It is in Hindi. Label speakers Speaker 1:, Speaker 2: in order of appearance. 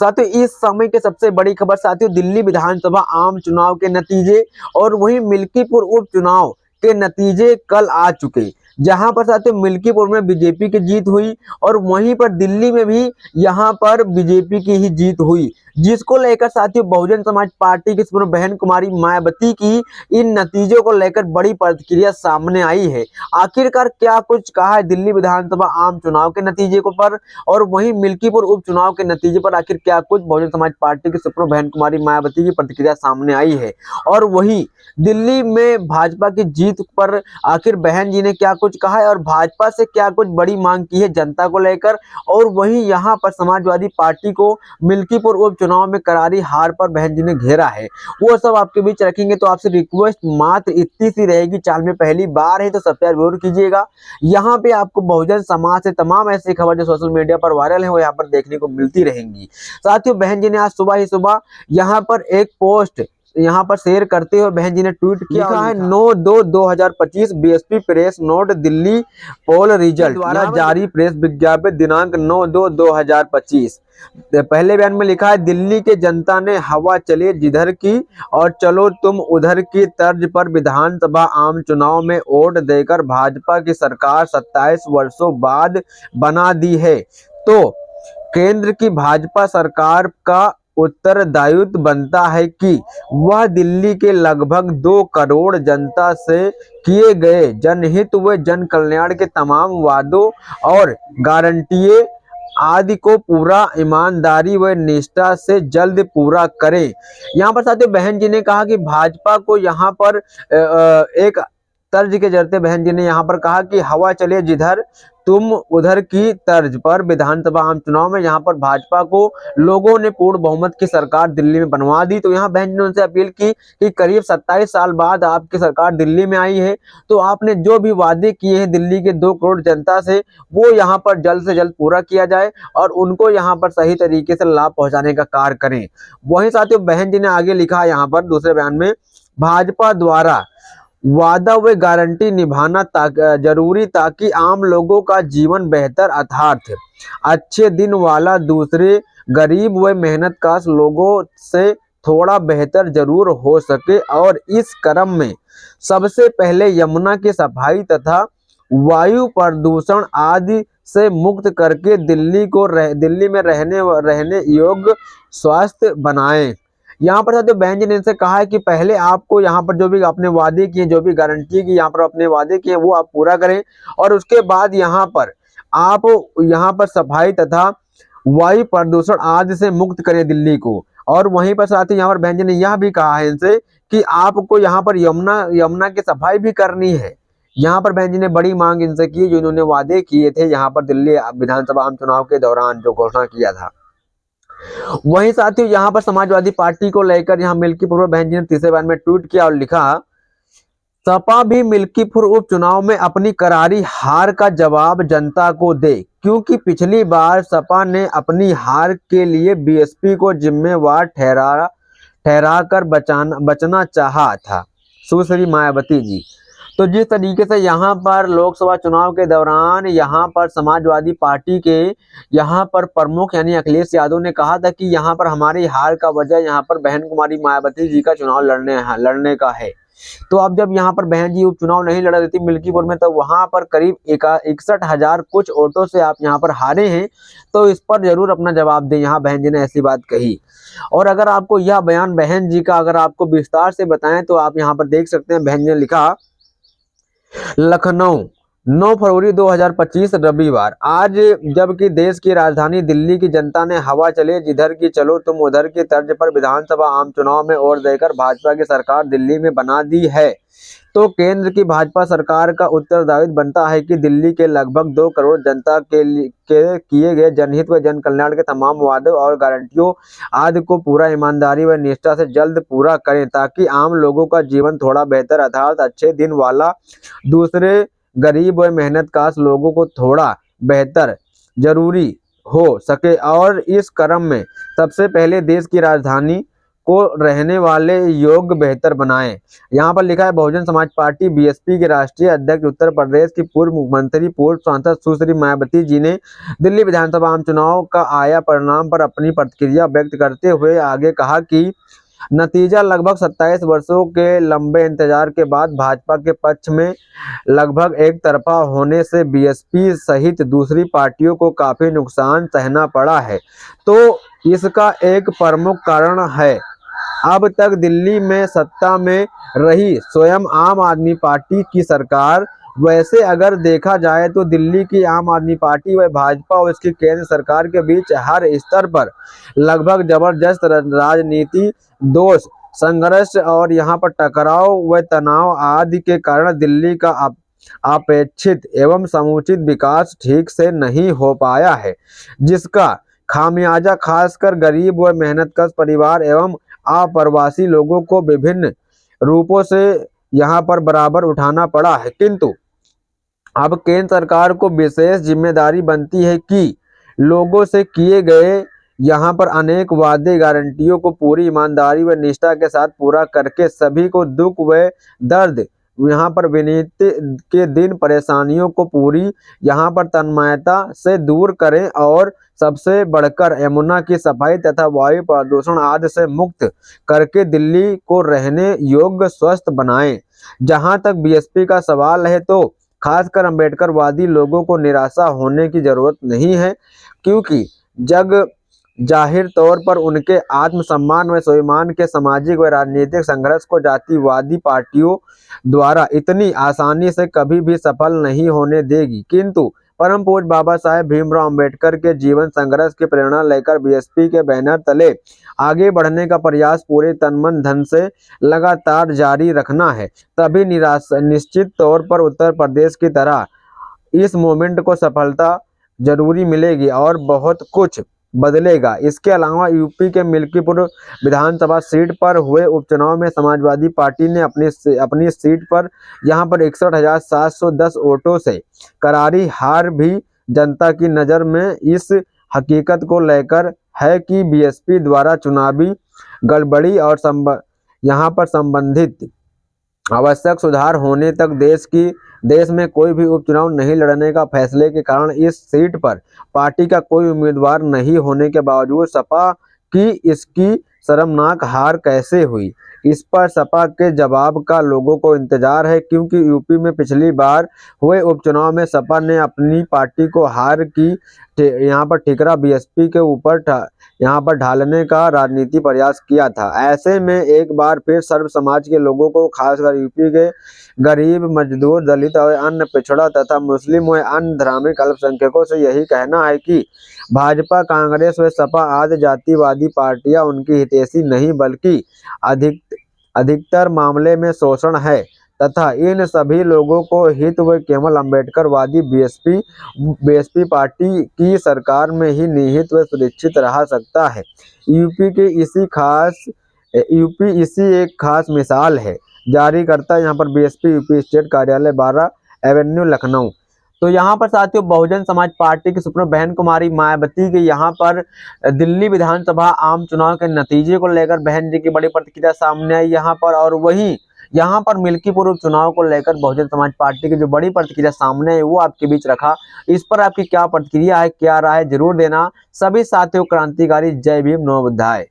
Speaker 1: साथियों इस समय के सबसे बड़ी खबर साथियों दिल्ली विधानसभा आम चुनाव के नतीजे और वहीं मिल्कीपुर उपचुनाव के नतीजे कल आ चुके, जहां पर साथियों मिल्कीपुर में बीजेपी की जीत हुई और वहीं पर दिल्ली में भी यहां पर बीजेपी की ही जीत हुई, जिसको लेकर साथियों बहुजन समाज पार्टी की पूर्व बहन कुमारी मायावती की इन नतीजों को लेकर बड़ी प्रतिक्रिया सामने आई है। आखिरकार क्या कुछ कहा है दिल्ली विधानसभा आम चुनाव के नतीजे को पर और वहीं मिल्कीपुर उपचुनाव के नतीजे पर आखिर क्या कुछ बहुजन समाज पार्टी की सुप्रीमो बहन कुमारी मायावती की प्रतिक्रिया सामने आई है, और वहीं दिल्ली में भाजपा की जीत पर आखिर बहन जी ने क्या कुछ कहा है और भाजपा से क्या कुछ बड़ी मांग की है जनता को लेकर, और वहीं यहां पर समाजवादी पार्टी को मिल्कीपुर उपचुनाव में करारी हार पर बहन जी ने घेरा है, वो सब आपके बीच रखेंगे। तो आपसे रिक्वेस्ट मात्र इतनी सी रहेगी, चैनल में पहली बार है तो सब्सक्राइब जरूर कीजिएगा। यहाँ पे आपको बहुजन समाज से तमाम ऐसी खबर जो सोशल मीडिया पर वायरल है वो यहाँ पर देखने को मिलती रहेंगी। साथियों बहन जी ने आज सुबह ही सुबह यहाँ पर एक पोस्ट यहाँ पर शेयर करते हुए बहन जी ने ट्वीट किया है 9/2/2025 बीएसपी प्रेस नोट दिल्ली पोल रिजल्ट द्वारा जारी प्रेस विज्ञापन दिनांक 9/2/2025। पहले बयान में लिखा है दिल्ली के जनता ने हवा चले जिधर की और चलो तुम उधर की तर्ज पर विधानसभा आम चुनाव में वोट देकर भाजपा की सरकार 27 वर्षों बाद बना दी है। तो केंद्र की भाजपा सरकार का उत्तरदायित्व बनता है कि वह दिल्ली के लगभग 2 करोड़ जनता से किए गए जनहित व जन कल्याण के तमाम वादों और गारंटियों आदि को पूरा ईमानदारी व निष्ठा से जल्द पूरा करें। यहाँ पर साथियों बहन जी ने कहा कि भाजपा को यहाँ पर एक तर्ज के जरिए बहन जी ने यहाँ पर कहा कि हवा चले जिधर तुम उधर की तर्ज पर विधानसभा आम चुनाव में यहाँ पर भाजपा को लोगों ने पूर्ण बहुमत की सरकार दिल्ली में बनवा दी। तो यहाँ बहन जी ने उनसे अपील की कि करीब 27 साल बाद आपकी सरकार दिल्ली में आई है, तो आपने जो भी वादे किए हैं दिल्ली के 2 करोड़ जनता से वो यहाँ पर जल्द से जल्द पूरा किया जाए और उनको यहाँ पर सही तरीके से लाभ पहुंचाने का कार्य करें। वहीं साथियों बहन जी ने आगे लिखा यहाँ पर दूसरे बयान में भाजपा द्वारा वादा व गारंटी निभाना जरूरी ताकि आम लोगों का जीवन बेहतर अर्थात अच्छे दिन वाला दूसरे गरीब व मेहनतकश लोगों से थोड़ा बेहतर जरूर हो सके, और इस क्रम में सबसे पहले यमुना की सफाई तथा वायु प्रदूषण आदि से मुक्त करके दिल्ली में रहने योग्य स्वास्थ्य बनाएं। यहाँ पर साथियों बहन जी ने इनसे कहा है कि पहले आपको यहाँ पर जो भी आपने वादे किए, जो भी गारंटी की यहाँ पर अपने वादे किए वो आप पूरा करें, और उसके बाद यहाँ पर आप यहाँ पर सफाई तथा वायु प्रदूषण आदि से मुक्त करें दिल्ली को। और वहीं पर साथ ही यहाँ पर बहन जी ने यह भी कहा है इनसे कि आपको यहाँ पर यमुना की सफाई भी करनी है। यहाँ पर बहन जी ने बड़ी मांग इनसे की जो इन्होंने वादे किए थे यहाँ पर दिल्ली विधानसभा आम चुनाव के दौरान जो घोषणा किया था। वहीं साथियों यहाँ पर समाजवादी पार्टी को लेकर यहाँ मिल्कीपुर बहन जी ने तीसरे बयान में ट्वीट किया और लिखा सपा भी मिल्कीपुर उपचुनाव में अपनी करारी हार का जवाब जनता को दे, क्योंकि पिछली बार सपा ने अपनी हार के लिए बीएसपी को जिम्मेवार ठहरा कर बचना चाहा था। सुश्री मायावती जी तो जिस तरीके से यहाँ पर लोकसभा चुनाव के दौरान यहाँ पर समाजवादी पार्टी के यहाँ पर प्रमुख यानी अखिलेश यादव ने कहा था कि यहाँ पर हमारी हार का वजह यहाँ पर बहन कुमारी मायावती जी का चुनाव लड़ने का है। तो अब जब यहाँ पर बहन जी उपचुनाव नहीं लड़ रही थी मिल्कीपुर में, तो वहां पर करीब 61,000 कुछ वोटों से आप यहाँ पर हारे हैं, तो इस पर जरूर अपना जवाब दें। यहाँ बहन जी ने ऐसी बात कही। और अगर आपको यह बयान बहन जी का अगर आपको विस्तार से बताएं तो आप यहाँ पर देख सकते हैं बहन जी ने लिखा लखनऊ 9 फरवरी 2025 रविवार आज जबकि देश की राजधानी दिल्ली की जनता ने हवा चले जिधर की चलो तुम उधर की तर्ज पर विधानसभा आम चुनाव में वोट देकर भाजपा की सरकार दिल्ली में बना दी है, तो केंद्र की भाजपा सरकार का उत्तरदायित्व बनता है कि दिल्ली के लगभग 2 करोड़ जनता के किए गए जनहित व जन कल्याण के तमाम वादों और गारंटियों आदि को पूरा ईमानदारी व निष्ठा से जल्द पूरा करें ताकि आम लोगों का जीवन थोड़ा बेहतर अर्थात अच्छे दिन वाला दूसरे गरीब व मेहनतकश लोगों को थोड़ा बेहतर जरूरी हो सके, और इस क्रम में सबसे पहले देश की राजधानी को रहने वाले योग्य बेहतर बनाएं। यहाँ पर लिखा है बहुजन समाज पार्टी बीएसपी के राष्ट्रीय अध्यक्ष उत्तर प्रदेश की पूर्व मुख्यमंत्री पूर्व सांसद सुश्री मायावती जी ने दिल्ली विधानसभा आम चुनाव का आया परिणाम पर अपनी प्रतिक्रिया व्यक्त करते हुए आगे कहा कि नतीजा लगभग 27 वर्षों के लंबे इंतजार के बाद भाजपा के पक्ष में लगभग एक तरफा होने से बीएसपी सहित दूसरी पार्टियों को काफी नुकसान सहना पड़ा है। तो इसका एक प्रमुख कारण है अब तक दिल्ली में सत्ता में रही स्वयं आम आदमी पार्टी की सरकार। वैसे अगर देखा जाए तो दिल्ली की आम आदमी पार्टी व भाजपा और इसकी केंद्र सरकार के बीच हर स्तर पर लगभग जबरदस्त राजनीति दोष संघर्ष और यहाँ पर टकराव व तनाव आदि के कारण दिल्ली का अपेक्षित एवं समुचित विकास ठीक से नहीं हो पाया है, जिसका खामियाजा खासकर गरीब व मेहनतकश परिवार एवं अप्रवासी लोगों को विभिन्न रूपों से यहाँ पर बराबर उठाना पड़ा है। किंतु अब केंद्र सरकार को विशेष जिम्मेदारी बनती है कि लोगों से किए गए यहाँ पर अनेक वादे गारंटियों को पूरी ईमानदारी व निष्ठा के साथ पूरा करके सभी को दुख व दर्द यहाँ पर विनीत के दिन परेशानियों को पूरी यहाँ पर तन्मयता से दूर करें और सबसे बढ़कर यमुना की सफाई तथा वायु प्रदूषण आदि से मुक्त करके दिल्ली को रहने योग्य स्वस्थ बनाएं। जहां तक बीएसपी का सवाल है तो खासकर अम्बेडकरवादी लोगों को निराशा होने की जरूरत नहीं है, क्योंकि जग जाहिर तौर पर उनके आत्मसम्मान व स्वाभिमान के सामाजिक व राजनीतिक संघर्ष को जातिवादी पार्टियों द्वारा इतनी आसानी से कभी भी सफल नहीं होने देगी। किंतु परम पूज्य बाबा साहेब भीमराव अंबेडकर के जीवन संघर्ष की प्रेरणा लेकर बीएसपी के बैनर तले आगे बढ़ने का प्रयास पूरे तन मन धन से लगातार जारी रखना है। तभी निश्चित तौर पर उत्तर प्रदेश की तरह इस मूवमेंट को सफलता जरूरी मिलेगी और बहुत कुछ बदलेगा। इसके अलावा यूपी के मिल्कीपुर विधानसभा सीट पर हुए उपचुनाव में समाजवादी पार्टी ने अपनी सीट पर यहां पर 61,710 वोटों से करारी हार भी जनता की नज़र में इस हकीकत को लेकर है कि बीएसपी द्वारा चुनावी गड़बड़ी और यहां पर संबंधित आवश्यक सुधार होने तक देश में कोई भी उपचुनाव नहीं लड़ने का फैसले के कारण इस सीट पर पार्टी का कोई उम्मीदवार नहीं होने के बावजूद सपा की इसकी शर्मनाक हार कैसे हुई, इस पर सपा के जवाब का लोगों को इंतजार है। क्योंकि यूपी में पिछली बार हुए उपचुनाव में सपा ने अपनी पार्टी को हार की यहाँ पर ठिकरा बीएसपी के ऊपर यहाँ पर ढालने का राजनीति प्रयास किया था। ऐसे में एक बार फिर सर्व समाज के लोगों को खासकर यूपी के गरीब मजदूर दलित और अन्य पिछड़ा तथा मुस्लिम व अन्य धार्मिक अल्पसंख्यकों से यही कहना है कि भाजपा कांग्रेस व सपा आदि जातिवादी पार्टियां उनकी हितैषी नहीं बल्कि अधिकतर मामले में शोषण है तथा इन सभी लोगों को हित व केवल अम्बेडकरवादी बीएसपी पार्टी की सरकार में ही निहित व सुरक्षित रह सकता है। यूपी इसी एक खास मिसाल है। जारी करता है यहाँ पर बीएसपी यूपी स्टेट कार्यालय 12 एवेन्यू लखनऊ। तो यहाँ पर साथियों बहुजन समाज पार्टी की सुप्रीमो बहन कुमारी मायावती के यहाँ पर दिल्ली विधानसभा आम चुनाव के नतीजे को लेकर बहन जी की बड़ी प्रतिक्रिया सामने आई यहाँ पर, और वहीं यहाँ पर मिल्कीपुर उपचुनाव को लेकर बहुजन समाज पार्टी की जो बड़ी प्रतिक्रिया सामने है वो आपके बीच रखा। इस पर आपकी क्या प्रतिक्रिया है, क्या राय, जरूर देना। सभी साथियों क्रांतिकारी जय भीम नमो बुद्धाय।